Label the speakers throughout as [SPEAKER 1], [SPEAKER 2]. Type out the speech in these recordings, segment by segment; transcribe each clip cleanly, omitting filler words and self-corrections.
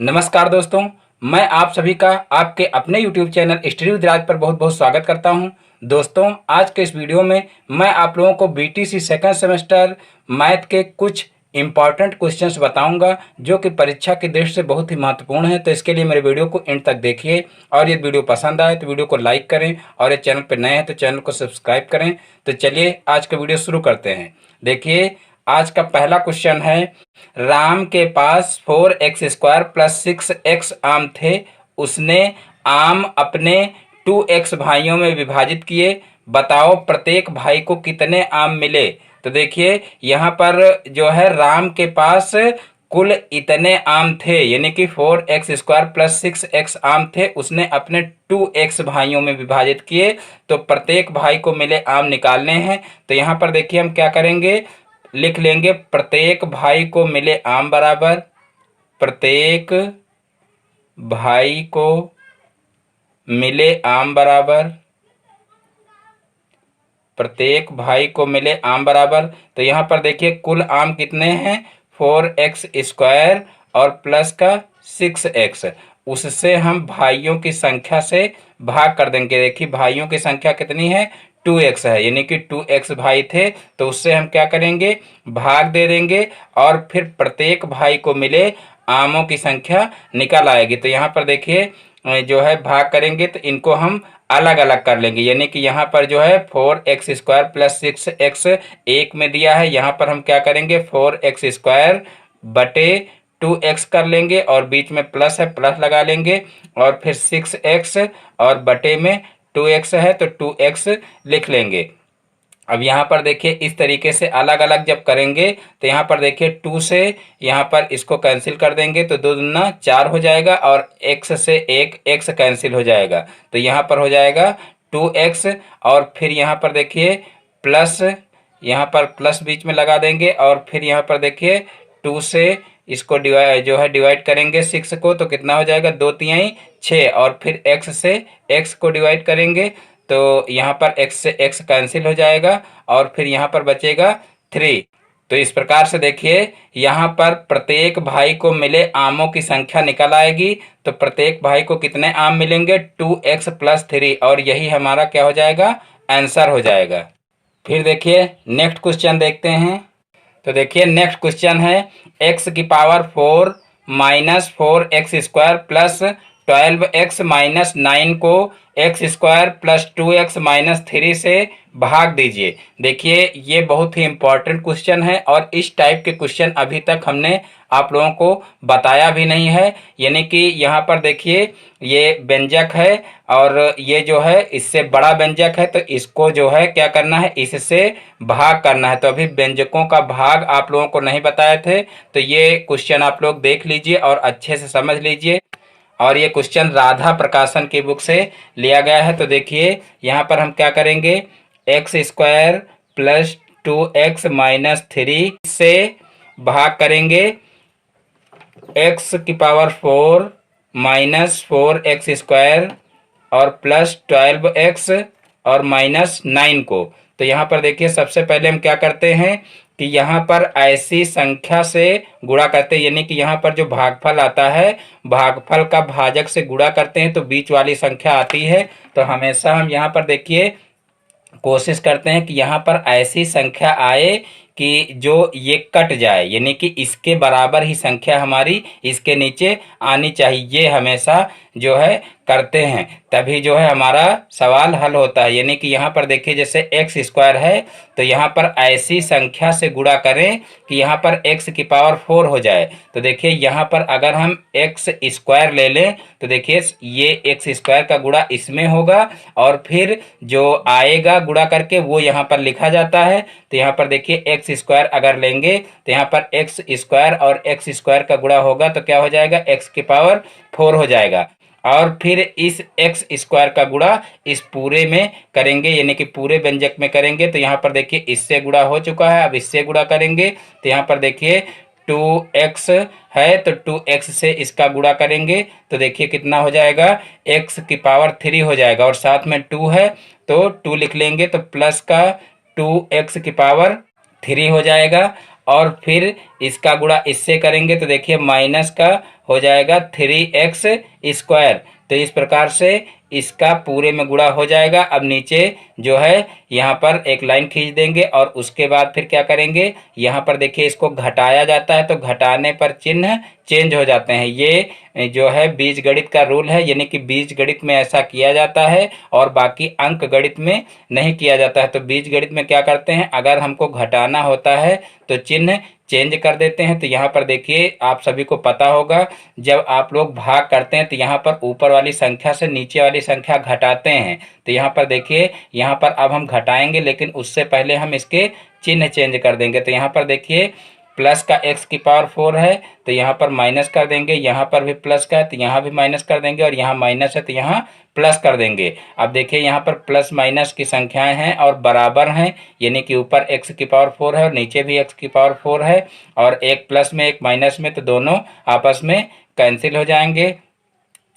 [SPEAKER 1] नमस्कार दोस्तों, मैं आप सभी का आपके अपने YouTube चैनल स्टडी विद राज पर बहुत बहुत स्वागत करता हूं। दोस्तों, आज के इस वीडियो में मैं आप लोगों को BTC सेकंड सेमेस्टर मैथ के कुछ इम्पॉर्टेंट क्वेश्चंस बताऊंगा जो कि परीक्षा की दृष्टि से बहुत ही महत्वपूर्ण है। तो इसके लिए मेरे वीडियो को एंड तक देखिए और ये वीडियो पसंद आए तो वीडियो को लाइक करें और ये चैनल पर नए हैं तो चैनल को सब्सक्राइब करें। तो चलिए आज का वीडियो शुरू करते हैं। देखिए, आज का पहला क्वेश्चन है, राम के पास 4x² + 6x आम थे। उसने आम अपने 2x भाइयों में विभाजित किए। बताओ प्रत्येक भाई को कितने आम मिले। तो देखिए, यहाँ पर जो है राम के पास कुल इतने आम थे, यानी कि 4x² + 6x आम थे। उसने अपने 2x भाइयों में विभाजित किए, तो प्रत्येक भाई को मिले आम निकालने हैं। तो यहाँ पर देखिए हम क्या करेंगे, लिख लेंगे प्रत्येक भाई को मिले आम बराबर प्रत्येक भाई को मिले आम बराबर प्रत्येक भाई को मिले आम बराबर। तो यहाँ पर देखिए कुल आम कितने हैं, 4x² और प्लस का 6x। उससे हम भाइयों की संख्या से भाग कर देंगे। देखिए भाइयों की संख्या कितनी है, 2x है, यानी कि 2x भाई थे, तो उससे हम क्या करेंगे, भाग दे देंगे और फिर प्रत्येक भाई को मिले आमों की संख्या निकल आएगी। तो यहाँ पर देखिए जो है भाग करेंगे तो इनको हम अलग अलग कर लेंगे, यानी कि यहाँ पर जो है 4x² + 6x एक में दिया है, यहाँ पर हम क्या करेंगे 4x² बटे 2x कर लेंगे और बीच में प्लस है, प्लस लगा लेंगे और फिर 6x और बटे में 2x है तो 2x लिख लेंगे। अब यहाँ पर देखिए इस तरीके से अलग अलग जब करेंगे तो यहाँ पर देखिए 2 से यहाँ पर इसको कैंसिल कर देंगे तो 2 दूना 4 हो जाएगा और x से एक x कैंसिल हो जाएगा, तो यहाँ पर हो जाएगा 2x और फिर यहाँ पर देखिए प्लस, यहाँ पर प्लस बीच में लगा देंगे और फिर यहाँ पर देखिए 2 से इसको डिवाइड करेंगे 6 को, तो कितना हो जाएगा 2 तिहाई 6 और फिर x से x को डिवाइड करेंगे तो यहाँ पर x से x कैंसिल हो जाएगा और फिर यहाँ पर बचेगा 3। तो इस प्रकार से देखिए यहाँ पर प्रत्येक भाई को मिले आमों की संख्या निकल आएगी। तो प्रत्येक भाई को कितने आम मिलेंगे, 2x + 3, और यही हमारा क्या हो जाएगा, आंसर हो जाएगा। फिर देखिए नेक्स्ट क्वेश्चन देखते हैं। तो देखिए नेक्स्ट क्वेश्चन है, x⁴ - 4x² + 12x - 9 को x² + 2x - 3 से भाग दीजिए। देखिए ये बहुत ही इंपॉर्टेंट क्वेश्चन है और इस टाइप के क्वेश्चन अभी तक हमने आप लोगों को बताया भी नहीं है। यानी कि यहाँ पर देखिए ये व्यंजक है और ये जो है इससे बड़ा व्यंजक है, तो इसको जो है क्या करना है, इससे भाग करना है। तो अभी व्यंजकों का भाग आप लोगों को नहीं बताए थे, तो ये क्वेश्चन आप लोग देख लीजिए और अच्छे से समझ लीजिए। और ये क्वेश्चन राधा प्रकाशन की बुक से लिया गया है। तो देखिए यहाँ पर हम क्या करेंगे, x² + 2x - 3 से भाग करेंगे x⁴ - 4x² और प्लस 12x और -9 को। तो यहाँ पर देखिए सबसे पहले हम क्या करते हैं कि यहाँ पर ऐसी संख्या से गुणा करते हैं, यानी कि यहाँ पर जो भागफल आता है भागफल का भाजक से गुणा करते हैं तो बीच वाली संख्या आती है। तो हमेशा हम यहाँ पर देखिए कोशिश करते हैं कि यहाँ पर ऐसी संख्या आए कि जो ये कट जाए, यानी कि इसके बराबर ही संख्या हमारी इसके नीचे आनी चाहिए। ये हमेशा जो है करते हैं, तभी जो है हमारा सवाल हल होता है। यानी कि यहाँ पर देखिए जैसे x² है तो यहाँ पर ऐसी संख्या से गुणा करें कि यहाँ पर x⁴ हो जाए। तो देखिए यहाँ पर अगर हम x² ले लें तो देखिए ये x² का गुणा इसमें होगा और फिर जो आएगा गुणा करके वो यहाँ पर लिखा जाता है। तो यहाँ पर देखिए x² अगर लेंगे तो यहाँ पर x² और x² का गुणा होगा तो क्या हो जाएगा, x⁴ हो जाएगा। और फिर इस x² का गुणा इस पूरे में करेंगे, यानी कि पूरे व्यंजक में करेंगे। तो यहाँ पर देखिए इससे गुणा हो चुका है, अब इससे गुणा करेंगे। तो यहाँ पर देखिए 2x है तो 2x से इसका गुणा करेंगे तो देखिए कितना हो जाएगा, x⁴ हो जाएगा और साथ में 2 है तो 2 लिख लेंगे तो प्लस का 2x⁴ हो जाएगा और फिर इसका गुणा इससे करेंगे तो देखिए माइनस का हो जाएगा 3x²। तो इस प्रकार से इसका पूरे में गुणा हो जाएगा। अब नीचे जो है यहाँ पर एक लाइन खींच देंगे और उसके बाद फिर क्या करेंगे, यहाँ पर देखिए इसको घटाया जाता है तो घटाने पर चिन्ह चेंज हो जाते हैं। ये जो है बीजगणित का रूल है, यानी कि बीजगणित में ऐसा किया जाता है और बाकी अंक गणित में नहीं किया जाता है। तो बीजगणित में क्या करते हैं, अगर हमको घटाना होता है तो चिन्ह चेंज कर देते हैं। तो यहाँ पर देखिए आप सभी को पता होगा, जब आप लोग भाग करते हैं तो यहाँ पर ऊपर वाली संख्या से नीचे वाली संख्या घटाते हैं। तो यहाँ पर देखिए, यहाँ पर अब हम घटाएंगे लेकिन उससे पहले हम इसके चिन्ह चेंज कर देंगे। तो यहाँ पर देखिए प्लस का x⁴ है तो यहाँ पर माइनस कर देंगे, यहाँ पर भी प्लस का है तो यहाँ भी माइनस कर देंगे, और यहाँ माइनस है तो यहाँ प्लस कर देंगे। अब देखिए यहाँ पर प्लस माइनस की संख्याएं हैं और बराबर हैं, यानी कि ऊपर x⁴ है और नीचे भी x⁴ है, और एक प्लस में एक माइनस में, तो दोनों आपस में कैंसिल हो जाएंगे।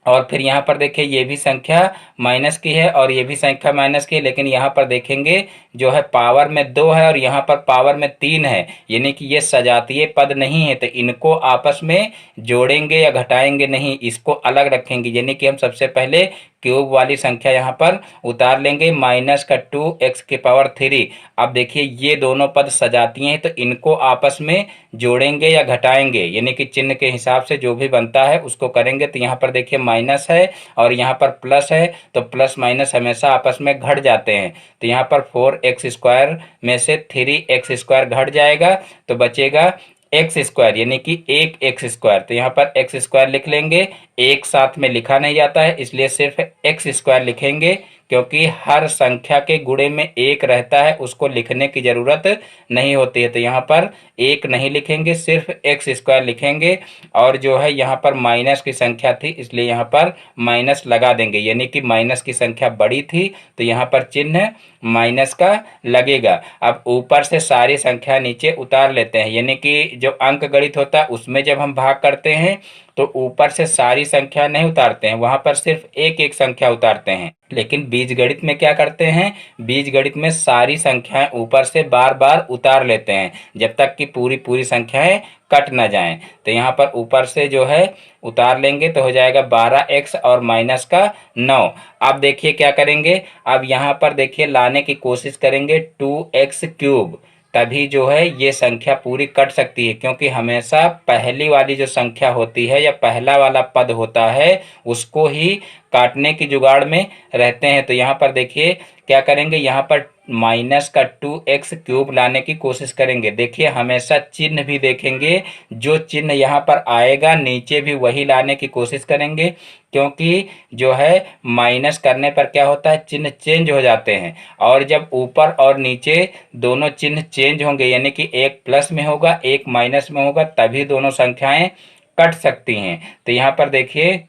[SPEAKER 1] और फिर यहाँ पर देखिए ये भी संख्या माइनस की है और ये भी संख्या माइनस की है, लेकिन यहाँ पर देखेंगे जो है पावर में 2 है और यहाँ पर पावर में 3 है, यानी कि ये सजातीय पद नहीं है। तो इनको आपस में जोड़ेंगे या घटाएंगे नहीं, इसको अलग रखेंगे। यानी कि हम सबसे पहले क्यूब वाली संख्या यहाँ पर उतार लेंगे, माइनस का 2x⁴। अब देखिए ये दोनों पद सजातीय हैं तो इनको आपस में जोड़ेंगे या घटाएंगे, यानी कि चिन्ह के हिसाब से जो भी बनता है उसको करेंगे। तो यहाँ पर देखिए माइनस है और यहाँ पर प्लस है, तो प्लस माइनस हमेशा आपस में घट जाते हैं। तो यहाँ पर 4x² में से 3x² घट जाएगा तो बचेगा x², यानी कि 1x²। तो यहाँ पर x² लिख लेंगे, एक साथ में लिखा नहीं जाता है इसलिए सिर्फ x² लिखेंगे, क्योंकि हर संख्या के गुणे में एक रहता है, उसको लिखने की जरूरत नहीं होती है। तो यहाँ पर एक नहीं लिखेंगे, सिर्फ x² लिखेंगे। और जो है यहाँ पर माइनस की संख्या थी इसलिए यहाँ पर माइनस लगा देंगे, यानी कि माइनस की संख्या बड़ी थी तो यहाँ पर चिन्ह माइनस का लगेगा। अब ऊपर से सारी संख्या नीचे उतार लेते हैं, यानी कि जो अंक गणित होता है उसमें जब हम भाग करते हैं तो ऊपर से सारी संख्या नहीं उतारते हैं, वहां पर सिर्फ एक एक संख्या उतारते हैं। लेकिन बीजगणित में क्या करते हैं, बीजगणित में सारी संख्याएं ऊपर से बार बार उतार लेते हैं जब तक कि पूरी पूरी संख्याएं कट न जाएं। तो यहाँ पर ऊपर से जो है उतार लेंगे तो हो जाएगा 12x और माइनस का 9। अब देखिए क्या करेंगे, अब यहाँ पर देखिए लाने की कोशिश करेंगे 2x³, तभी जो है ये संख्या पूरी कट सकती है, क्योंकि हमेशा पहली वाली जो संख्या होती है या पहला वाला पद होता है उसको ही काटने की जुगाड़ में रहते हैं। तो यहाँ पर देखिए क्या करेंगे, यहाँ पर माइनस का 2x³ लाने की कोशिश करेंगे। देखिए हमेशा चिन्ह भी देखेंगे, जो चिन्ह यहाँ पर आएगा नीचे भी वही लाने की कोशिश करेंगे, क्योंकि जो है माइनस करने पर क्या होता है, चिन्ह चेंज हो जाते हैं। और जब ऊपर और नीचे दोनों चिन्ह चेंज होंगे, यानी कि एक प्लस में होगा एक माइनस में होगा, तभी दोनों संख्याएं कट सकती हैं। तो यहाँ पर देखिए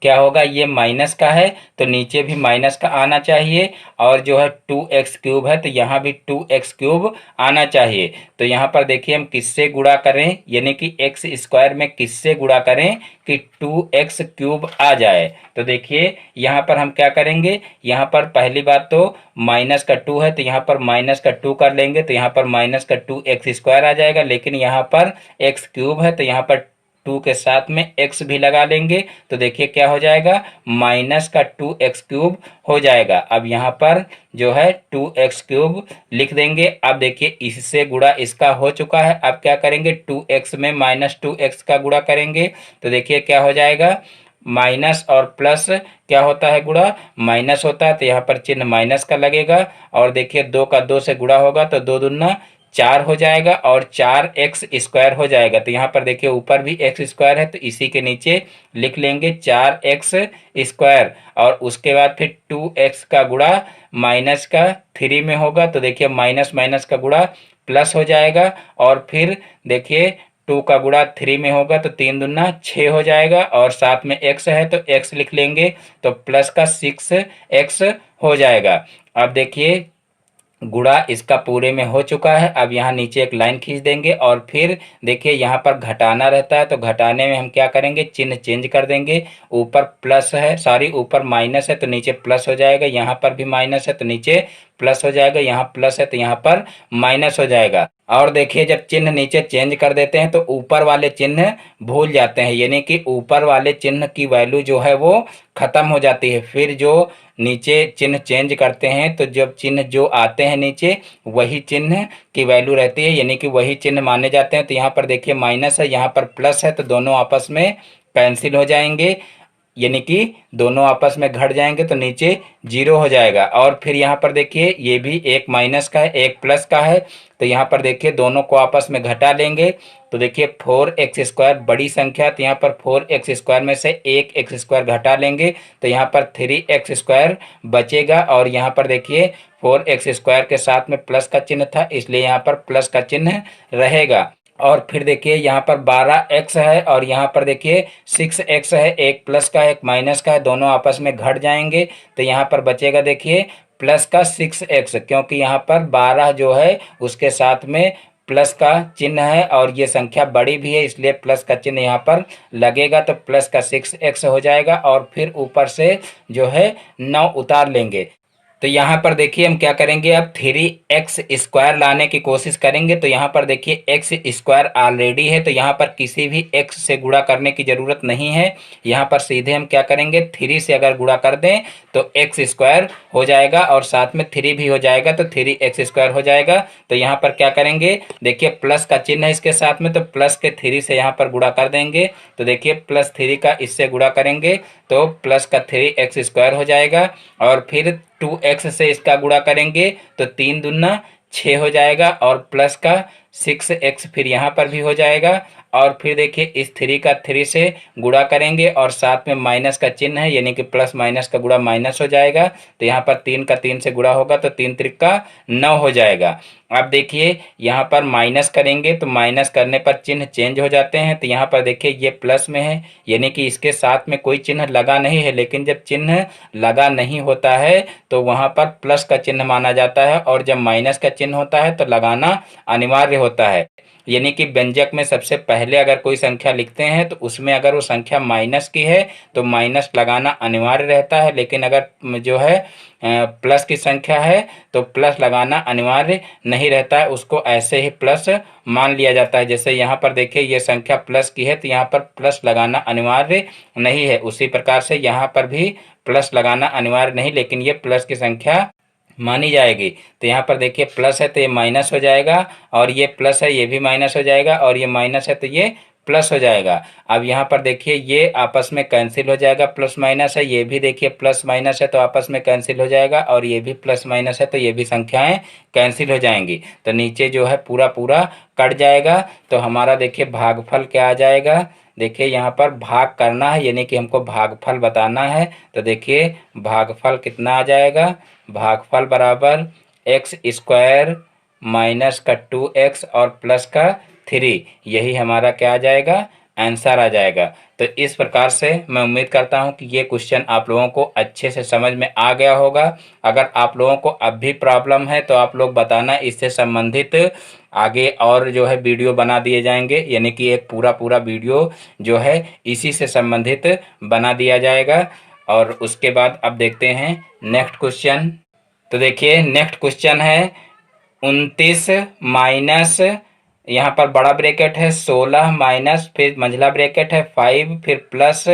[SPEAKER 1] क्या होगा, ये माइनस का है तो नीचे भी माइनस का आना चाहिए, और जो है 2x³ है तो यहाँ भी 2x³ आना चाहिए। तो यहाँ पर देखिए हम किससे गुणा करें, यानी कि x² में किससे गुणा करें कि 2x³ आ जाए। तो देखिए यहाँ पर हम क्या करेंगे, यहाँ पर पहली बात तो माइनस का 2 है तो यहाँ पर माइनस का 2 कर लेंगे, तो यहाँ पर माइनस का 2x² आ जाएगा। लेकिन यहाँ पर x³ है तो यहाँ पर 2 के साथ में x भी लगा लेंगे, तो देखिए क्या हो जाएगा, माइनस का 2x³ हो जाएगा। अब यहाँ पर जो है 2x³ लिख देंगे। अब देखिए इससे गुणा इसका हो चुका है, अब क्या करेंगे, 2x में -2x का गुणा करेंगे, तो देखिए क्या हो जाएगा, माइनस और प्लस क्या होता है, गुणा माइनस होता है, तो यहाँ पर चिन्ह माइनस का लगेगा। और देखिए 2 का 2 से गुणा होगा तो 2 दूना 4 हो जाएगा और 4x² हो जाएगा। तो यहाँ पर देखिए ऊपर भी x² है तो इसी के नीचे लिख लेंगे 4x², और उसके बाद फिर 2x का गुणा माइनस का 3 में होगा, तो देखिए माइनस माइनस का गुणा प्लस हो जाएगा, और फिर देखिए 2 का गुणा 3 में होगा तो 3 दूना 6 हो जाएगा, और साथ में x है तो x लिख लेंगे, तो प्लस का 6x हो जाएगा। अब देखिए गुणा इसका पूरे में हो चुका है। अब यहाँ नीचे एक लाइन खींच देंगे, और फिर देखिए यहाँ पर घटाना रहता है तो घटाने में हम क्या करेंगे, चिन्ह चेंज कर देंगे। ऊपर प्लस है, सॉरी ऊपर माइनस है तो नीचे प्लस हो जाएगा, यहाँ पर भी माइनस है तो नीचे प्लस हो जाएगा, यहाँ प्लस है तो यहाँ पर माइनस हो जाएगा। और देखिए जब चिन्ह नीचे चेंज कर देते हैं तो ऊपर वाले चिन्ह भूल जाते हैं, यानी कि ऊपर वाले चिन्ह की वैल्यू जो है वो खत्म हो जाती है। फिर जो नीचे चिन्ह चेंज करते हैं तो जब चिन्ह जो आते हैं नीचे वही चिन्ह की वैल्यू रहती है, यानी कि वही चिन्ह माने जाते हैं। तो यहाँ पर देखिए माइनस है, यहाँ पर प्लस है, तो दोनों आपस में कैंसिल हो जाएंगे, यानी कि दोनों आपस में घट जाएंगे तो नीचे जीरो हो जाएगा। और फिर यहाँ पर देखिए ये भी एक माइनस का है एक प्लस का है, तो यहाँ पर देखिए दोनों को आपस में घटा लेंगे तो देखिए 4x² बड़ी संख्या, तो यहाँ पर 4x² में से एक x² घटा लेंगे तो यहाँ पर 3x² बचेगा। और यहाँ पर देखिए 4x² के साथ में प्लस का चिन्ह था इसलिए यहाँ पर प्लस का चिन्ह रहेगा। और फिर देखिए यहाँ पर 12x है और यहाँ पर देखिए 6x है, एक प्लस का है एक माइनस का है, दोनों आपस में घट जाएंगे तो यहाँ पर बचेगा देखिए प्लस का 6x, क्योंकि यहाँ पर 12 जो है उसके साथ में प्लस का चिन्ह है और ये संख्या बड़ी भी है इसलिए प्लस का चिन्ह यहाँ पर लगेगा, तो प्लस का 6x हो जाएगा। और फिर ऊपर से जो है 9 उतार लेंगे। तो यहाँ पर देखिए हम क्या करेंगे, अब 3x² लाने की कोशिश करेंगे। तो यहाँ पर देखिए x² ऑलरेडी है तो यहाँ पर किसी भी x से गुणा करने की जरूरत नहीं है। यहाँ पर सीधे हम क्या करेंगे, 3 से अगर गुणा कर दें तो x² हो जाएगा और साथ में 3 भी हो जाएगा तो 3x² हो जाएगा। तो यहाँ पर क्या करेंगे, देखिए प्लस का चिन्ह है इसके साथ में तो प्लस के 3 से यहाँ पर गुणा कर देंगे। तो देखिए +3 का इससे गुणा करेंगे तो प्लस का 3x² हो जाएगा। और फिर 2x से इसका गुणा करेंगे तो 3 दूना 6 हो जाएगा और प्लस का 6x फिर यहाँ पर भी हो जाएगा। और फिर देखिए इस 3 का 3 से गुणा करेंगे और साथ में माइनस का चिन्ह है यानी कि प्लस माइनस का गुणा माइनस हो जाएगा। तो यहाँ पर 3 का 3 से गुणा होगा तो 3 त्रिक का 9 हो जाएगा। अब देखिए यहाँ पर माइनस करेंगे तो माइनस करने पर चिन्ह चेंज हो जाते हैं। तो यहाँ पर देखिए ये प्लस में है यानी कि इसके साथ में कोई चिन्ह लगा नहीं है, लेकिन जब चिन्ह लगा नहीं होता है तो वहाँ पर प्लस का चिन्ह माना जाता है और जब माइनस का चिन्ह होता है तो लगाना अनिवार्य होता है। यानी कि व्यंजक में सबसे पहले अगर कोई संख्या लिखते हैं तो उसमें अगर वो संख्या माइनस की है तो माइनस लगाना अनिवार्य रहता है, लेकिन अगर जो है प्लस की संख्या है तो प्लस लगाना अनिवार्य नहीं रहता है, उसको ऐसे ही प्लस मान लिया जाता है। जैसे यहाँ पर देखिए ये संख्या प्लस की है तो यहाँ पर प्लस लगाना अनिवार्य नहीं है, उसी प्रकार से यहाँ पर भी प्लस लगाना अनिवार्य नहीं, लेकिन ये प्लस की संख्या मानी जाएगी। तो यहाँ पर देखिए प्लस है तो ये माइनस हो जाएगा और ये प्लस है ये भी माइनस हो जाएगा और ये माइनस है तो ये प्लस हो जाएगा। अब यहाँ पर देखिए ये आपस में कैंसिल हो जाएगा, प्लस माइनस है, ये भी देखिए प्लस माइनस है तो आपस में कैंसिल हो जाएगा और ये भी प्लस माइनस है तो ये भी संख्याएं कैंसिल हो जाएंगी। तो नीचे जो है पूरा पूरा कट जाएगा। तो हमारा देखिए भागफल क्या आ जाएगा, देखिए यहाँ पर भाग करना है यानी कि हमको भागफल बताना है। तो देखिए भागफल कितना आ जाएगा, भागफल बराबर x² माइनस का 2x और प्लस का 3, यही हमारा क्या आ जाएगा, आंसर आ जाएगा। तो इस प्रकार से मैं उम्मीद करता हूं कि ये क्वेश्चन आप लोगों को अच्छे से समझ में आ गया होगा। अगर आप लोगों को अब भी प्रॉब्लम है तो आप लोग बताना, इससे संबंधित आगे और जो है वीडियो बना दिए जाएंगे, यानी कि एक पूरा वीडियो जो है इसी से संबंधित बना दिया जाएगा। और उसके बाद अब देखते हैं नेक्स्ट क्वेश्चन। तो देखिए नेक्स्ट क्वेश्चन है 29 माइनस, यहाँ पर बड़ा ब्रैकेट है 16 माइनस फिर मंझला ब्रैकेट है 5 फिर प्लस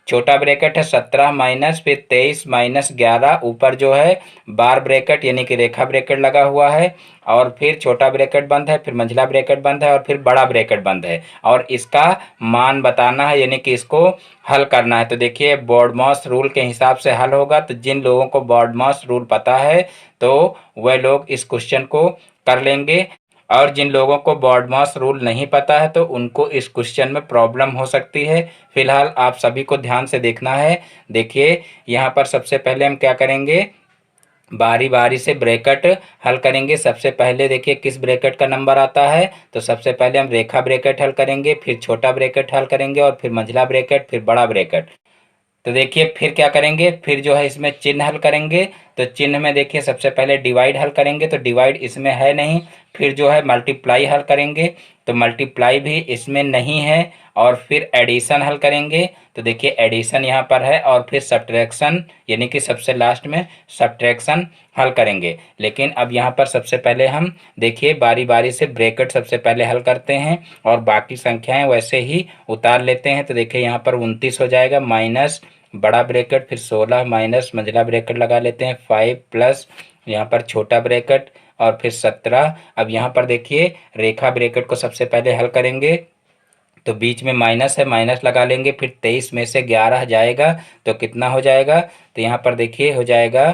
[SPEAKER 1] छोटा ब्रैकेट है 17 माइनस फिर 23 माइनस 11, ऊपर जो है बार ब्रैकेट यानी कि रेखा ब्रैकेट लगा हुआ है और फिर छोटा ब्रैकेट बंद है, फिर मंझला ब्रैकेट बंद है और फिर बड़ा ब्रैकेट बंद है और इसका मान बताना है यानी कि इसको हल करना है। तो देखिए बॉडमॉस रूल के हिसाब से हल होगा। तो जिन लोगों को बॉडमॉस रूल पता है तो वह लोग इस क्वेश्चन को कर लेंगे और जिन लोगों को बॉडमॉस रूल नहीं पता है तो उनको इस क्वेश्चन में प्रॉब्लम हो सकती है। फिलहाल आप सभी को ध्यान से देखना है। देखिए यहाँ पर सबसे पहले हम क्या करेंगे, बारी बारी से ब्रैकेट हल करेंगे। सबसे पहले देखिए किस ब्रैकेट का नंबर आता है, तो सबसे पहले हम रेखा ब्रैकेट हल करेंगे, फिर छोटा ब्रैकेट हल करेंगे और फिर मंझला ब्रैकेट, फिर बड़ा ब्रैकेट। तो देखिए फिर क्या करेंगे, फिर जो है इसमें चिन्ह हल करेंगे। तो चिन्ह में देखिए सबसे पहले डिवाइड हल करेंगे, तो डिवाइड इसमें है नहीं, फिर जो है मल्टीप्लाई हल करेंगे तो मल्टीप्लाई भी इसमें नहीं है, और फिर एडिशन हल करेंगे तो देखिए एडिशन यहाँ पर है, और फिर सब्ट्रैक्शन यानी कि सबसे लास्ट में सब्ट्रैक्शन हल करेंगे। लेकिन अब यहाँ पर सबसे पहले हम देखिए बारी बारी से ब्रैकेट सबसे पहले हल करते हैं और बाकी संख्याएं वैसे ही उतार लेते हैं। तो देखिए यहाँ पर 29 हो जाएगा, माइनस बड़ा ब्रैकेट, फिर 16 माइनस मंझला ब्रैकेट लगा लेते हैं 5 प्लस यहाँ पर छोटा ब्रैकेट और फिर 17। अब यहाँ पर देखिए रेखा ब्रैकेट को सबसे पहले हल करेंगे तो बीच में माइनस है, माइनस लगा लेंगे, फिर 23 में से 11 जाएगा तो कितना हो जाएगा, तो यहाँ पर देखिए हो जाएगा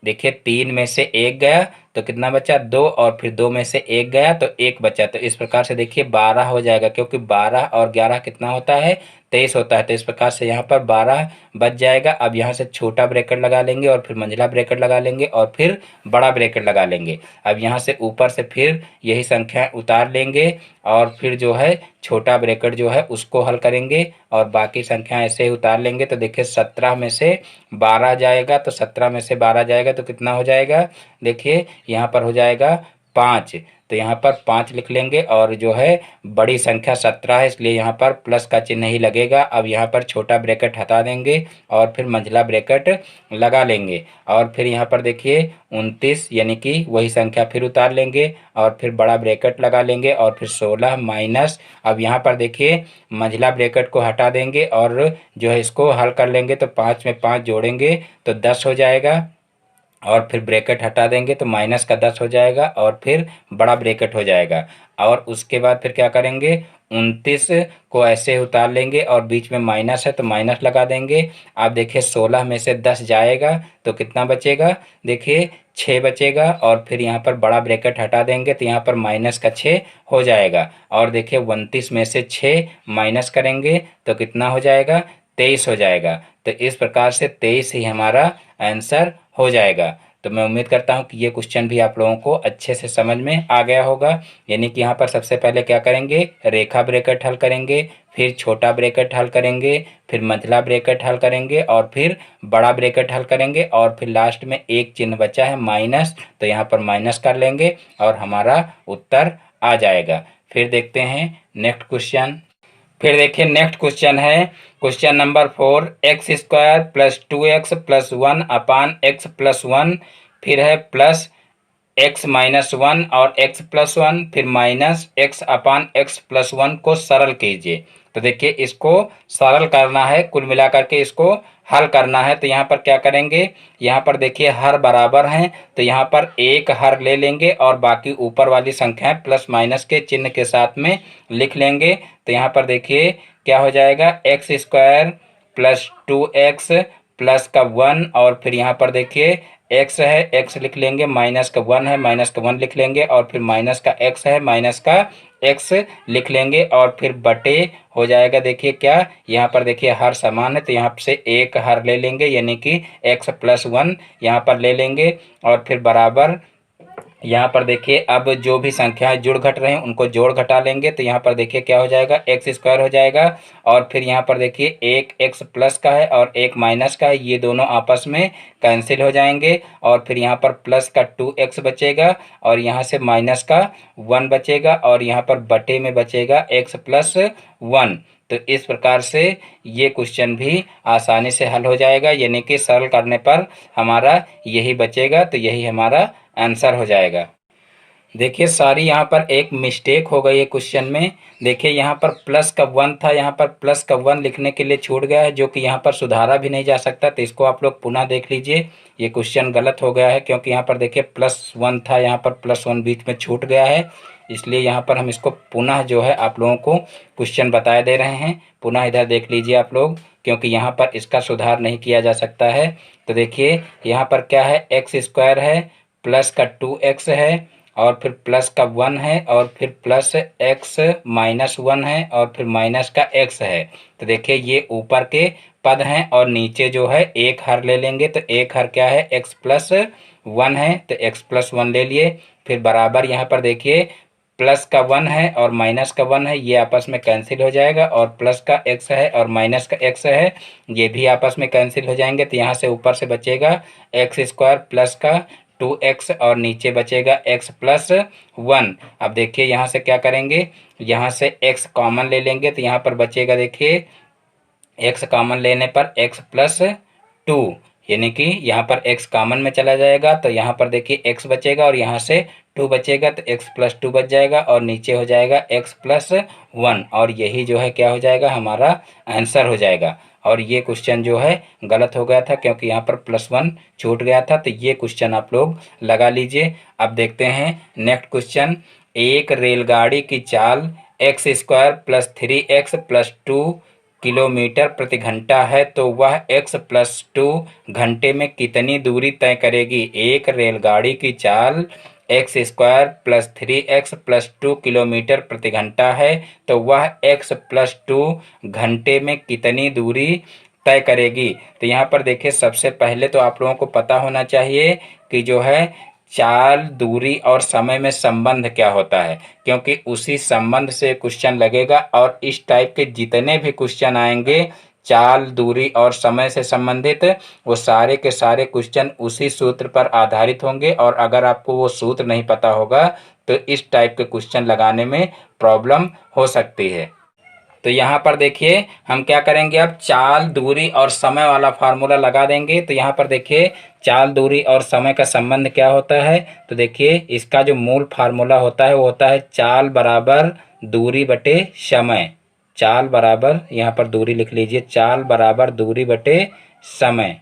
[SPEAKER 1] देखिए 3 में से 1 गया तो कितना बचा 2, और फिर 2 में से 1 गया तो 1 बचा। तो इस प्रकार से देखिए 12 हो जाएगा, क्योंकि 12 और 11 कितना होता है 23 होता है। तो इस प्रकार से यहाँ पर 12 बच जाएगा। अब यहाँ से छोटा ब्रैकेट लगा लेंगे और फिर मंझला ब्रैकेट लगा लेंगे और फिर बड़ा ब्रैकेट लगा लेंगे। अब यहाँ से ऊपर से फिर यही संख्या उतार लेंगे और फिर जो है छोटा ब्रैकेट जो है उसको हल करेंगे और बाकी संख्या ऐसे ही उतार लेंगे। तो देखिए 17 में से 12 जाएगा, तो 17 में से 12 जाएगा तो कितना हो जाएगा, देखिए यहाँ पर हो जाएगा 5। तो यहाँ पर 5 लिख लेंगे और जो है बड़ी संख्या 17 है इसलिए यहाँ पर प्लस का चिन्ह ही लगेगा। अब यहाँ पर छोटा ब्रैकेट हटा देंगे और फिर मंझला ब्रैकेट लगा लेंगे और फिर यहाँ पर देखिए 29 यानी कि वही संख्या फिर उतार लेंगे और फिर बड़ा ब्रैकेट लगा लेंगे और फिर 16 माइनस, अब यहाँ पर देखिए मंझला ब्रैकेट को हटा देंगे और जो है इसको हल कर लेंगे तो 5 में 5 जोड़ेंगे तो 10 हो जाएगा और फिर ब्रैकेट हटा देंगे तो माइनस का 10 हो जाएगा और फिर बड़ा ब्रैकेट हो जाएगा। और उसके बाद फिर क्या करेंगे 29 को ऐसे उतार लेंगे और बीच में माइनस है तो माइनस लगा देंगे। आप देखिए 16 में से 10 जाएगा तो कितना बचेगा, देखिए 6 बचेगा और फिर यहाँ पर बड़ा ब्रैकेट हटा देंगे तो यहाँ पर माइनस का 6 हो जाएगा। और देखिए 29 में से 6 माइनस करेंगे तो कितना हो जाएगा, 23 हो जाएगा। तो इस प्रकार से 23 ही हमारा आंसर हो जाएगा। तो मैं उम्मीद करता हूं कि ये क्वेश्चन भी आप लोगों को अच्छे से समझ में आ गया होगा। यानी कि यहाँ पर सबसे पहले क्या करेंगे, रेखा ब्रैकेट हल करेंगे, फिर छोटा ब्रैकेट हल करेंगे, फिर मंझला ब्रैकेट हल करेंगे और फिर बड़ा ब्रैकेट हल करेंगे और फिर लास्ट में एक चिन्ह बचा है माइनस, तो यहाँ पर माइनस कर लेंगे और हमारा उत्तर आ जाएगा। फिर देखते हैं नेक्स्ट क्वेश्चन। फिर देखिए नेक्स्ट क्वेश्चन है question number 4, x square plus 2x plus 1 अपान एक्स प्लस 1, फिर है प्लस x माइनस 1 और x प्लस 1, फिर माइनस x अपान x प्लस 1 को सरल कीजिए। तो देखिए इसको सरल करना है, कुल मिलाकर के इसको हल करना है। तो यहाँ पर क्या करेंगे, यहाँ पर देखिए हर बराबर हैं तो यहाँ पर एक हर ले लेंगे और बाकी ऊपर वाली संख्याएं प्लस माइनस के चिन्ह के साथ में लिख लेंगे। तो यहाँ पर देखिए क्या हो जाएगा, x square plus 2x plus का 1 और फिर यहाँ पर देखिए x है, x लिख लेंगे, माइनस का 1 है, माइनस का 1 लिख लेंगे और फिर माइनस का x है, माइनस का x लिख लेंगे और फिर बटे हो जाएगा। देखिए क्या यहाँ पर देखिए हर समान है तो यहाँ से एक हर ले लेंगे यानी कि x प्लस 1 यहाँ पर ले लेंगे और फिर बराबर यहाँ पर देखिए अब जो भी संख्याएं जुड़ घट रहे हैं उनको जोड़ घटा लेंगे। तो यहाँ पर देखिए क्या हो जाएगा, एक्स स्क्वायर हो जाएगा और फिर यहाँ पर देखिए एक एक्स प्लस का है और एक माइनस का है, ये दोनों आपस में कैंसिल हो जाएंगे और फिर यहाँ पर प्लस का 2x बचेगा और यहाँ से माइनस का 1 बचेगा और यहाँ पर बटे में बचेगा x प्लस 1। तो इस प्रकार से ये क्वेश्चन भी आसानी से हल हो जाएगा, यानी कि सरल करने पर हमारा यही बचेगा। तो यही हमारा आंसर हो जाएगा। देखिए सारी यहाँ पर एक मिस्टेक हो गई है क्वेश्चन में। देखिए यहाँ पर प्लस का 1 था, यहाँ पर प्लस का 1 लिखने के लिए छूट गया है जो कि यहाँ पर सुधारा भी नहीं जा सकता। तो इसको आप लोग पुनः देख लीजिए, ये क्वेश्चन गलत हो गया है क्योंकि यहाँ पर देखिए प्लस 1 था, यहाँ पर प्लस 1 बीच में छूट गया है। इसलिए यहाँ पर हम इसको पुनः जो है आप लोगों को क्वेश्चन बताए दे रहे हैं, पुनः इधर देख लीजिए आप लोग, क्योंकि यहाँ पर इसका सुधार नहीं किया जा सकता है। तो देखिए यहाँ पर क्या है, एक्स स्क्वायर है, प्लस का 2x है और फिर प्लस का 1 है और फिर प्लस x माइनस 1 है और फिर माइनस का x है। तो देखिए ये ऊपर के पद हैं और नीचे जो है एक हर ले लेंगे। तो एक हर क्या है, x प्लस 1 है तो x प्लस 1 ले लिए, फिर बराबर यहाँ पर देखिए प्लस का 1 है और माइनस का 1 है, ये आपस में कैंसिल हो जाएगा और प्लस का x है और माइनस का x है, ये भी आपस में कैंसिल हो जाएंगे। तो यहाँ से ऊपर से बचेगा एक्स स्क्वायर प्लस का 2x और नीचे बचेगा x प्लस 1। अब देखिए यहाँ से क्या करेंगे, यहाँ से x कॉमन ले लेंगे तो यहाँ पर बचेगा, देखिए x कॉमन लेने पर x प्लस 2, यानी कि यहाँ पर x कॉमन में चला जाएगा तो यहाँ पर देखिए x बचेगा और यहाँ से 2 बचेगा तो x प्लस 2 बच जाएगा और नीचे हो जाएगा x प्लस 1 और यही जो है क्या हो जाएगा, हमारा आंसर हो जाएगा। और ये क्वेश्चन जो है गलत हो गया था क्योंकि यहाँ पर +1 छूट गया था, तो ये क्वेश्चन आप लोग लगा लीजिए। अब देखते हैं नेक्स्ट क्वेश्चन। एक रेलगाड़ी की चाल x² + 3x + 2 किलोमीटर प्रति घंटा है तो वह x + 2 घंटे में कितनी दूरी तय करेगी। एक रेलगाड़ी की चाल x² + 3x + 2 किलोमीटर प्रति घंटा है तो वह x + 2 घंटे में कितनी दूरी तय करेगी। तो यहाँ पर देखिए सबसे पहले तो आप लोगों को पता होना चाहिए कि जो है चाल, दूरी और समय में संबंध क्या होता है, क्योंकि उसी संबंध से क्वेश्चन लगेगा और इस टाइप के जितने भी क्वेश्चन आएंगे चाल, दूरी और समय से संबंधित, वो सारे के सारे क्वेश्चन उसी सूत्र पर आधारित होंगे। और अगर आपको वो सूत्र नहीं पता होगा तो इस टाइप के क्वेश्चन लगाने में प्रॉब्लम हो सकती है। तो यहाँ पर देखिए हम क्या करेंगे, अब चाल, दूरी और समय वाला फार्मूला लगा देंगे। तो यहाँ पर देखिए चाल, दूरी और समय का संबंध क्या होता है, तो देखिए इसका जो मूल फार्मूला होता है वो होता है चाल बराबर दूरी बटे समय। चाल बराबर, यहाँ पर दूरी लिख लीजिए, चाल बराबर दूरी बटे समय।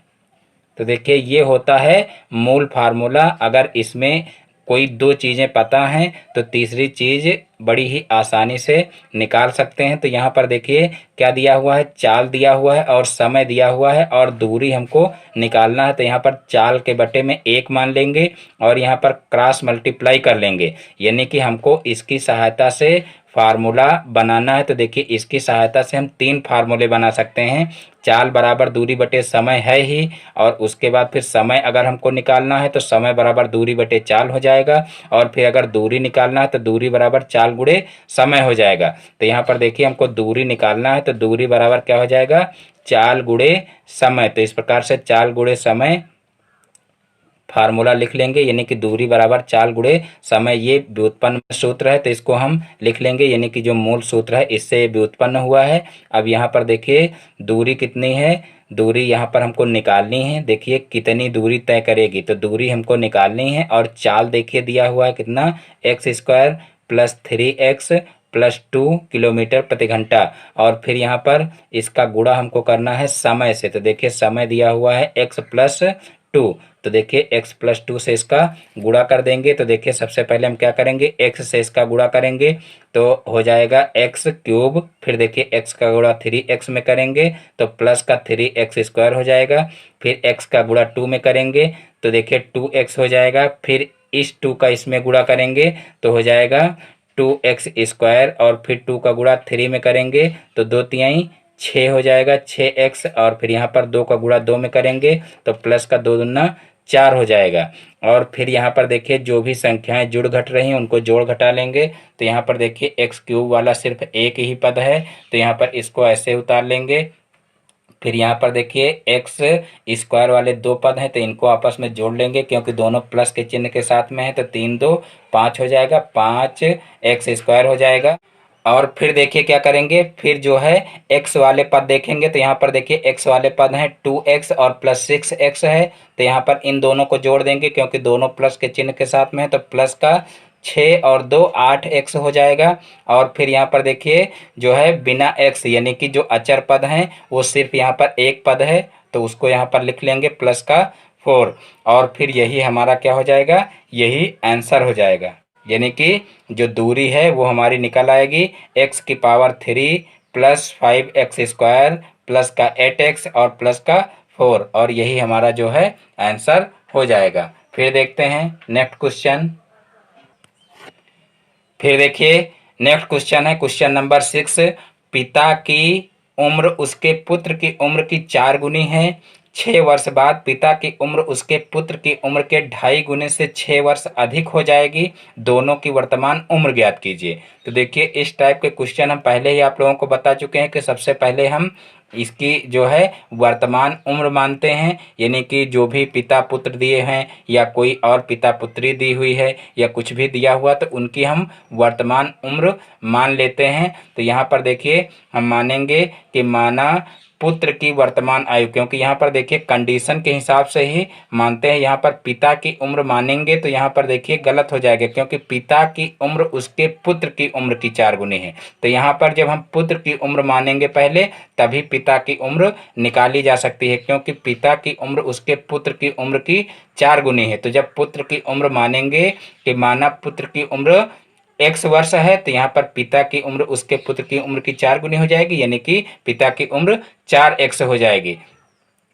[SPEAKER 1] तो देखिए ये होता है मूल फार्मूला। अगर इसमें कोई दो चीज़ें पता हैं तो तीसरी चीज़ बड़ी ही आसानी से निकाल सकते हैं। तो यहाँ पर देखिए क्या दिया हुआ है, चाल दिया हुआ है और समय दिया हुआ है और दूरी हमको निकालना है। तो यहाँ पर चाल के बटे में 1 मान लेंगे और यहाँ पर क्रॉस मल्टीप्लाई कर लेंगे, यानी कि हमको इसकी सहायता से फार्मूला बनाना है। तो देखिए इसकी सहायता से हम 3 फार्मूले बना सकते हैं। चाल बराबर दूरी बटे समय है ही, और उसके बाद फिर समय अगर हमको निकालना है तो समय बराबर दूरी बटे चाल हो जाएगा, और फिर अगर दूरी निकालना है तो दूरी बराबर चाल गुणे समय हो जाएगा। तो यहाँ पर देखिए हमको दूरी निकालना है तो दूरी बराबर क्या हो जाएगा, चाल गुणे समय। तो इस प्रकार से चाल गुणे समय फार्मूला लिख लेंगे, यानी कि दूरी बराबर चाल गुणे समय। ये व्युत्पन्न सूत्र है तो इसको हम लिख लेंगे, यानी कि जो मूल सूत्र है इससे ये व्युत्पन्न हुआ है। अब यहाँ पर देखिए दूरी कितनी है, दूरी यहाँ पर हमको निकालनी है। देखिए कितनी दूरी तय करेगी, तो दूरी हमको निकालनी है और चाल देखिए दिया हुआ है कितना, x² + 3x + 2 किलोमीटर प्रति घंटा, और फिर यहाँ पर इसका गुणा हमको करना है समय से। तो देखिए समय दिया हुआ है x + 2, तो देखिए x + 2 से इसका गुणा कर देंगे। तो देखिए सबसे पहले हम क्या करेंगे, x से इसका गुणा करेंगे तो हो जाएगा x³, फिर देखिए x का गुणा 3x में करेंगे तो प्लस का 3x² हो जाएगा, फिर x का गुणा 2 में करेंगे तो देखिए 2x हो जाएगा, फिर इस 2 का इसमें गुणा करेंगे तो हो जाएगा 2x² और फिर 2 का गुणा 3 में करेंगे तो 2 तिहाई 6 हो जाएगा, 6x, और फिर यहाँ पर 2 का गुणा 2 में करेंगे तो प्लस का 2 दूना 4 हो जाएगा। और फिर यहाँ पर देखिए जो भी संख्याएं जुड़ घट रही हैं उनको जोड़ घटा लेंगे। तो यहाँ पर देखिए x³ वाला सिर्फ एक ही पद है तो यहाँ पर इसको ऐसे उतार लेंगे। फिर यहाँ पर देखिए x² वाले 2 पद हैं तो इनको आपस में जोड़ लेंगे, क्योंकि दोनों प्लस के चिन्ह के साथ में है तो 3 2 5 हो जाएगा, 5x² हो जाएगा। और फिर देखिए क्या करेंगे, फिर जो है x वाले पद देखेंगे तो यहाँ पर देखिए x वाले पद हैं 2x और प्लस 6x है, तो यहाँ पर इन दोनों को जोड़ देंगे क्योंकि दोनों प्लस के चिन्ह के साथ में है, तो प्लस का 6 और 2 8x हो जाएगा। और फिर यहाँ पर देखिए जो है बिना x, यानी कि जो अचर पद हैं वो सिर्फ यहाँ पर एक पद है तो उसको यहाँ पर लिख लेंगे प्लस का 4, और फिर यही हमारा क्या हो जाएगा, यही आंसर हो जाएगा। यानी कि जो दूरी है वो हमारी निकल आएगी x³ + 5x² प्लस का 8x और प्लस का 4, और यही हमारा जो है आंसर हो जाएगा। फिर देखते हैं नेक्स्ट क्वेश्चन। फिर देखिए नेक्स्ट क्वेश्चन है क्वेश्चन नंबर 6। पिता की उम्र उसके पुत्र की उम्र की 4 गुनी है, 6 वर्ष बाद पिता की उम्र उसके पुत्र की उम्र के 2.5 गुने से 6 वर्ष अधिक हो जाएगी। दोनों की वर्तमान उम्र ज्ञात कीजिए। तो देखिए इस टाइप के क्वेश्चन हम पहले ही आप लोगों को बता चुके हैं कि सबसे पहले हम इसकी जो है वर्तमान उम्र मानते हैं, यानी कि जो भी पिता पुत्र दिए हैं या कोई और पिता पुत्री दी हुई है या कुछ भी दिया हुआ तो उनकी हम वर्तमान उम्र मान लेते हैं। तो यहाँ पर देखिए हम मानेंगे कि माना पुत्र की वर्तमान आयु, क्योंकि यहाँ पर देखिए कंडीशन के हिसाब से ही मानते हैं। यहाँ पर पिता की उम्र मानेंगे तो यहाँ पर देखिए गलत हो जाएगा, क्योंकि पिता की उम्र उसके पुत्र की उम्र की 4 गुनी है। तो यहाँ पर जब हम पुत्र की उम्र मानेंगे पहले तभी पिता की उम्र निकाली जा सकती है, क्योंकि पिता की उम्र उसके पुत्र की उम्र की 4 गुनी है। तो जब पुत्र की उम्र मानेंगे कि माना पुत्र की उम्र x वर्ष है तो यहाँ पर पिता की उम्र उसके पुत्र की उम्र की 4 गुनी हो जाएगी, यानी कि पिता की उम्र 4x हो जाएगी।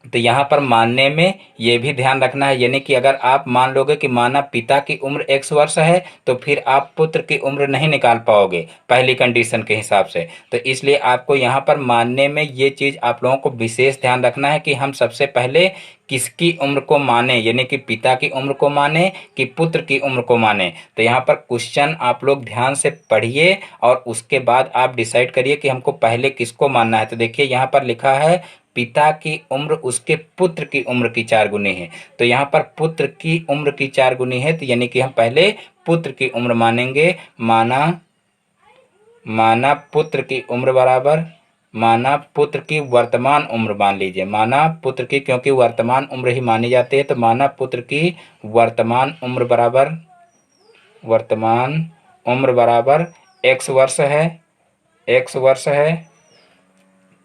[SPEAKER 1] तो यहाँ पर मानने में ये भी ध्यान रखना है, यानी कि अगर आप मान लोगे कि माना पिता की उम्र x वर्ष है तो फिर आप पुत्र की उम्र नहीं निकाल पाओगे पहली कंडीशन के हिसाब से। तो इसलिए आपको यहाँ पर मानने में ये चीज़ आप लोगों को विशेष ध्यान रखना है कि हम सबसे पहले किसकी उम्र को माने, यानी कि पिता की उम्र को माने कि पुत्र की उम्र को माने। तो यहाँ पर क्वेश्चन आप लोग ध्यान से पढ़िए और उसके बाद आप डिसाइड करिए कि हमको पहले किसको मानना है। तो देखिए यहाँ पर लिखा है पिता की उम्र उसके पुत्र की उम्र की 4 गुनी है। तो यहाँ पर पुत्र की उम्र की 4 गुनी है, तो यानी कि हम पहले पुत्र की उम्र मानेंगे। माना पुत्र की उम्र बराबर माना पुत्र की वर्तमान उम्र मान लीजिए, माना पुत्र की, क्योंकि वर्तमान उम्र ही मानी जाती है। तो माना पुत्र की वर्तमान उम्र बराबर x वर्ष है।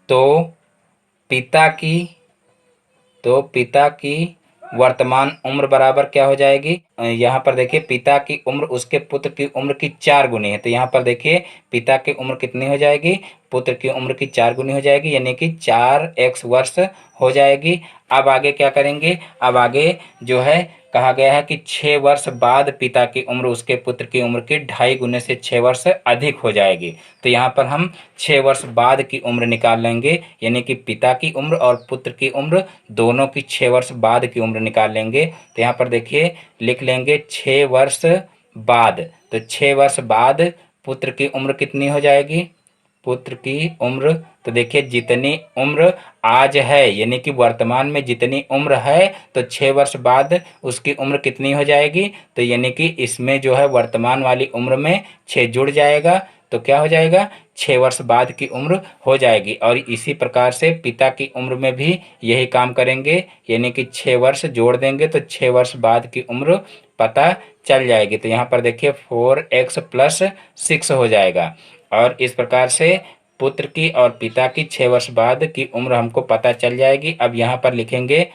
[SPEAKER 1] तो पिता की वर्तमान उम्र बराबर क्या हो जाएगी, यहाँ पर देखिए पिता की उम्र उसके पुत्र की उम्र की 4 गुनी है। तो यहाँ पर देखिए पिता की उम्र कितनी हो जाएगी, पुत्र की उम्र की 4 गुनी हो जाएगी, यानी कि 4x वर्ष हो जाएगी। अब आगे क्या करेंगे, अब आगे जो है कहा गया है कि 6 वर्ष बाद पिता की उम्र उसके पुत्र की उम्र के 2.5 गुने से 6 वर्ष अधिक हो जाएगी। तो यहाँ पर हम 6 वर्ष बाद की उम्र निकाल लेंगे, यानी कि पिता की उम्र और पुत्र की उम्र दोनों की 6 वर्ष बाद की उम्र निकाल लेंगे। तो यहाँ पर देखिए लिख लेंगे 6 वर्ष बाद। तो 6 वर्ष बाद पुत्र की उम्र कितनी हो जाएगी, पुत्र की उम्र, तो देखिए जितनी उम्र आज है यानी कि वर्तमान में जितनी उम्र है तो 6 वर्ष बाद उसकी उम्र कितनी हो जाएगी, तो यानी कि इसमें जो है वर्तमान वाली उम्र में 6 जुड़ जाएगा तो क्या हो जाएगा, 6 वर्ष बाद की उम्र हो जाएगी। और इसी प्रकार से पिता की उम्र में भी यही काम करेंगे, यानी कि 6 वर्ष जोड़ देंगे तो 6 वर्ष बाद की उम्र पता चल जाएगी। तो यहाँ पर देखिए 4x + 6 हो जाएगा। और इस प्रकार से पुत्र की और पिता की 6 वर्ष बाद की उम्र हमको पता चल जाएगी। अब यहाँ पर लिखेंगे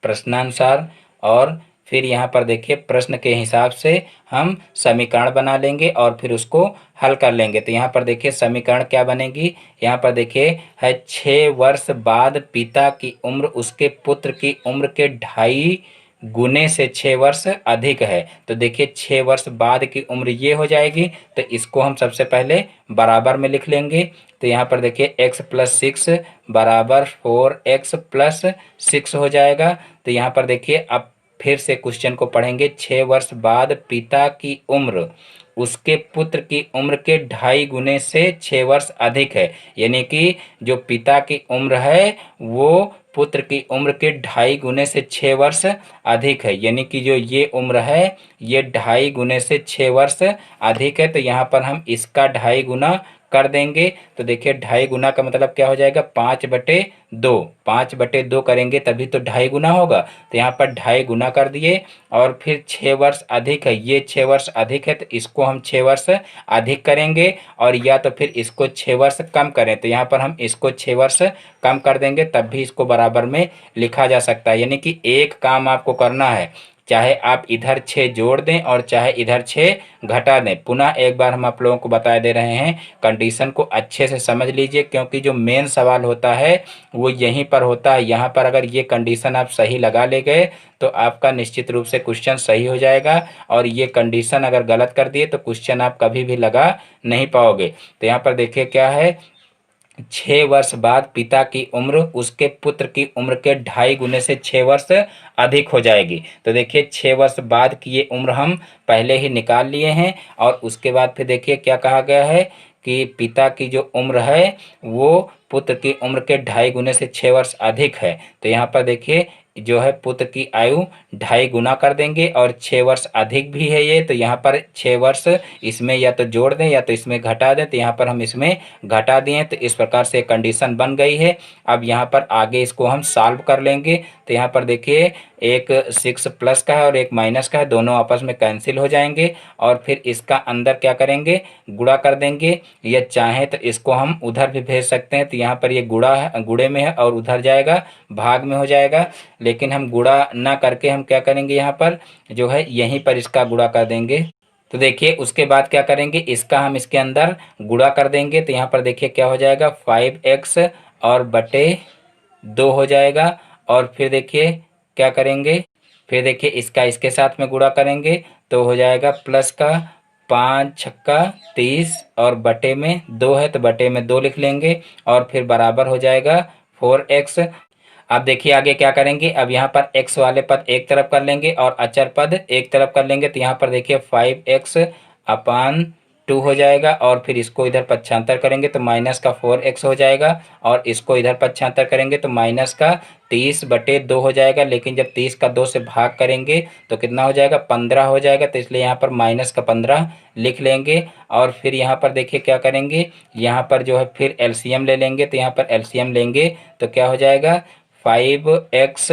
[SPEAKER 1] प्रश्नानुसार और फिर यहाँ पर देखिए प्रश्न के हिसाब से हम समीकरण बना लेंगे और फिर उसको हल कर लेंगे। तो यहाँ पर देखिए समीकरण क्या बनेगी, यहाँ पर देखिए है 6 वर्ष बाद पिता की उम्र उसके पुत्र की उम्र के 2.5 गुने से 6 वर्ष अधिक है। तो देखिए 6 वर्ष बाद की उम्र ये हो जाएगी, तो इसको हम सबसे पहले बराबर में लिख लेंगे। तो यहाँ पर देखिए x + 6 बराबर 4x + 6 हो जाएगा। तो यहाँ पर देखिए अब फिर से क्वेश्चन को पढ़ेंगे। 6 वर्ष बाद पिता की उम्र उसके पुत्र की उम्र के 2.5 गुने से 6 वर्ष अधिक है, यानी कि जो पिता की उम्र है वो पुत्र की उम्र के 2.5 गुने से 6 वर्ष अधिक है, यानी कि जो ये उम्र है ये 2.5 गुने से 6 वर्ष अधिक है। तो यहाँ पर हम इसका 2.5 गुना कर देंगे। तो देखिए 2.5 गुना का मतलब क्या हो जाएगा, 5/2। 5/2 करेंगे तभी तो 2.5 गुना होगा। तो यहाँ पर 2.5 गुना कर दिए और फिर 6 वर्ष अधिक है, ये 6 वर्ष अधिक है तो इसको हम 6 वर्ष अधिक करेंगे और या तो फिर इसको 6 वर्ष कम करें। तो यहाँ पर हम इसको 6 वर्ष कम कर देंगे तब भी इसको बराबर में लिखा जा सकता है। यानी कि एक काम आपको करना है, चाहे आप इधर 6 जोड़ दें और चाहे इधर 6 घटा दें। पुनः एक बार हम आप लोगों को बता दे रहे हैं, कंडीशन को अच्छे से समझ लीजिए क्योंकि जो मेन सवाल होता है वो यहीं पर होता है। यहाँ पर अगर ये कंडीशन आप सही लगा ले गए तो आपका निश्चित रूप से क्वेश्चन सही हो जाएगा, और ये कंडीशन अगर गलत कर दिए तो क्वेश्चन आप कभी भी लगा नहीं पाओगे। तो यहाँ पर देखिए क्या है, 6 वर्ष बाद पिता की उम्र उसके पुत्र की उम्र के 2.5 गुने से 6 वर्ष अधिक हो जाएगी। तो देखिए 6 वर्ष बाद की ये उम्र हम पहले ही निकाल लिए हैं। और उसके बाद फिर देखिए क्या कहा गया है कि पिता की जो उम्र है वो पुत्र की उम्र के 2.5 गुने से 6 वर्ष अधिक है। तो यहाँ पर देखिए जो है पुत्र की आयु 2.5 गुना कर देंगे और 6 वर्ष अधिक भी है ये, तो यहाँ पर 6 वर्ष इसमें या तो जोड़ दें या तो इसमें घटा दें। तो यहाँ पर हम इसमें घटा दिए, तो इस प्रकार से कंडीशन बन गई है। अब यहाँ पर आगे इसको हम सॉल्व कर लेंगे। तो यहाँ पर देखिए एक 6 प्लस का है और एक माइनस का है, दोनों आपस में कैंसिल हो जाएंगे। और फिर इसका अंदर क्या करेंगे, गुणा कर देंगे। या चाहे तो इसको हम उधर भी भेज सकते हैं। तो यहाँ पर ये गुणा है, गुणे में है, और उधर जाएगा भाग में हो जाएगा। लेकिन हम गुणा ना करके हम क्या करेंगे, यहाँ पर जो है यहीं पर इसका गुणा कर देंगे। तो देखिए उसके बाद क्या करेंगे, इसका हम इसके अंदर गुणा कर देंगे। तो यहाँ पर देखिए क्या हो जाएगा, 5x और बटे 2 हो जाएगा। और फिर देखिए क्या करेंगे, फिर देखिए इसका इसके साथ में गुणा करेंगे तो हो जाएगा प्लस का 5 छक्का 30 और बटे में 2 है तो बटे में 2 लिख लेंगे। और फिर बराबर हो जाएगा 4x। अब देखिए आगे क्या करेंगे, अब यहाँ पर x वाले पद एक तरफ कर लेंगे और अचर पद एक तरफ कर लेंगे। तो यहाँ पर देखिए 5x/2 हो जाएगा। और फिर इसको इधर पक्षांतर करेंगे तो माइनस का 4x हो जाएगा। और इसको इधर पक्षांतर करेंगे तो माइनस का 30/2 हो जाएगा। लेकिन जब 30 का 2 से भाग करेंगे तो कितना हो जाएगा, 15 हो जाएगा। तो इसलिए यहाँ पर माइनस का 15 लिख लेंगे। और फिर यहाँ पर देखिए क्या करेंगे, यहाँ पर जो है फिर एलसीएम ले लेंगे। तो यहाँ पर एलसीएम लेंगे तो क्या हो जाएगा, 5x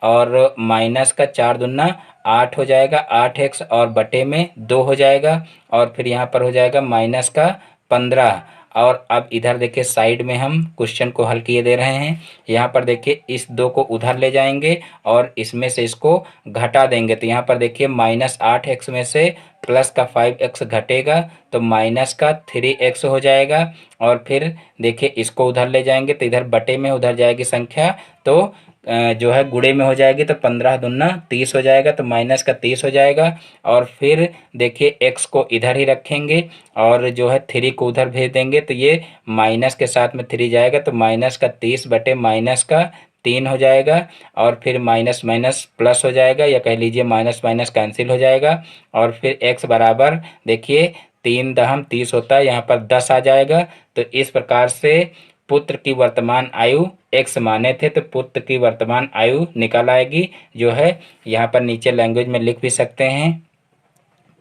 [SPEAKER 1] और माइनस का 4 दूना 8 हो जाएगा, 8x और बटे में 2 हो जाएगा। और फिर यहाँ पर हो जाएगा माइनस का 15। और अब इधर देखिए साइड में हम क्वेश्चन को हल किए दे रहे हैं। यहाँ पर देखिए इस 2 को उधर ले जाएंगे और इसमें से इसको घटा देंगे। तो यहाँ पर देखिए -8x में से प्लस का 5x घटेगा तो माइनस का 3x हो जाएगा। और फिर देखिए इसको उधर ले जाएंगे तो इधर बटे में उधर जाएगी संख्या, तो जो है गुणे में हो जाएगी। तो 15 दूना 30 हो जाएगा तो माइनस का 30 हो जाएगा। और फिर देखिए x को इधर ही रखेंगे और जो है 3 को उधर भेज देंगे तो ये माइनस के साथ में 3 जाएगा तो माइनस का 30 बटे माइनस का 3 हो जाएगा। और फिर माइनस माइनस प्लस हो जाएगा, या कह लीजिए माइनस माइनस कैंसिल हो जाएगा। और फिर x बराबर देखिए 3 दहम 30 होता है, यहाँ पर 10 आ जाएगा। तो इस प्रकार से पुत्र की वर्तमान आयु x माने थे तो पुत्र की वर्तमान आयु निकल आएगी। जो है यहाँ पर नीचे लैंग्वेज में लिख भी सकते हैं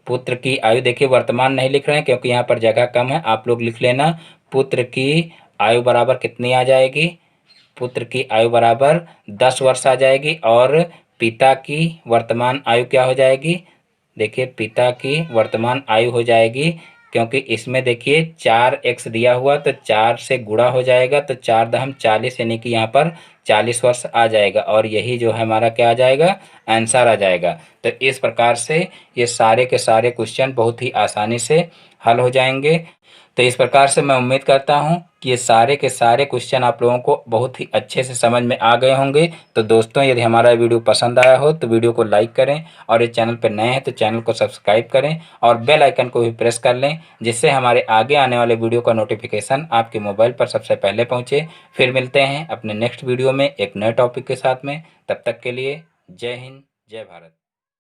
[SPEAKER 1] पुत्र की आयु। देखिए वर्तमान नहीं लिख रहे हैं क्योंकि यहाँ पर जगह कम है, आप लोग लिख लेना पुत्र की आयु बराबर कितनी आ जाएगी, पुत्र की आयु बराबर 10 वर्ष आ जाएगी। और पिता की वर्तमान आयु क्या हो जाएगी, देखिए पिता की वर्तमान आयु हो जाएगी, क्योंकि इसमें देखिए 4x दिया हुआ तो 4 से गुणा हो जाएगा तो 4 दहम 40, यानी कि यहाँ पर 40 वर्ष आ जाएगा। और यही जो है हमारा क्या आ जाएगा, आंसर आ जाएगा। तो इस प्रकार से ये सारे के सारे क्वेश्चन बहुत ही आसानी से हल हो जाएंगे। तो इस प्रकार से मैं उम्मीद करता हूँ कि ये सारे के सारे क्वेश्चन आप लोगों को बहुत ही अच्छे से समझ में आ गए होंगे। तो दोस्तों यदि हमारा वीडियो पसंद आया हो तो वीडियो को लाइक करें, और ये चैनल पर नए हैं तो चैनल को सब्सक्राइब करें और बेल आइकन को भी प्रेस कर लें, जिससे हमारे आगे आने वाले वीडियो का नोटिफिकेशन आपके मोबाइल पर सबसे पहले पहुँचे। फिर मिलते हैं अपने नेक्स्ट वीडियो में एक नए टॉपिक के साथ में। तब तक के लिए जय हिंद, जय भारत।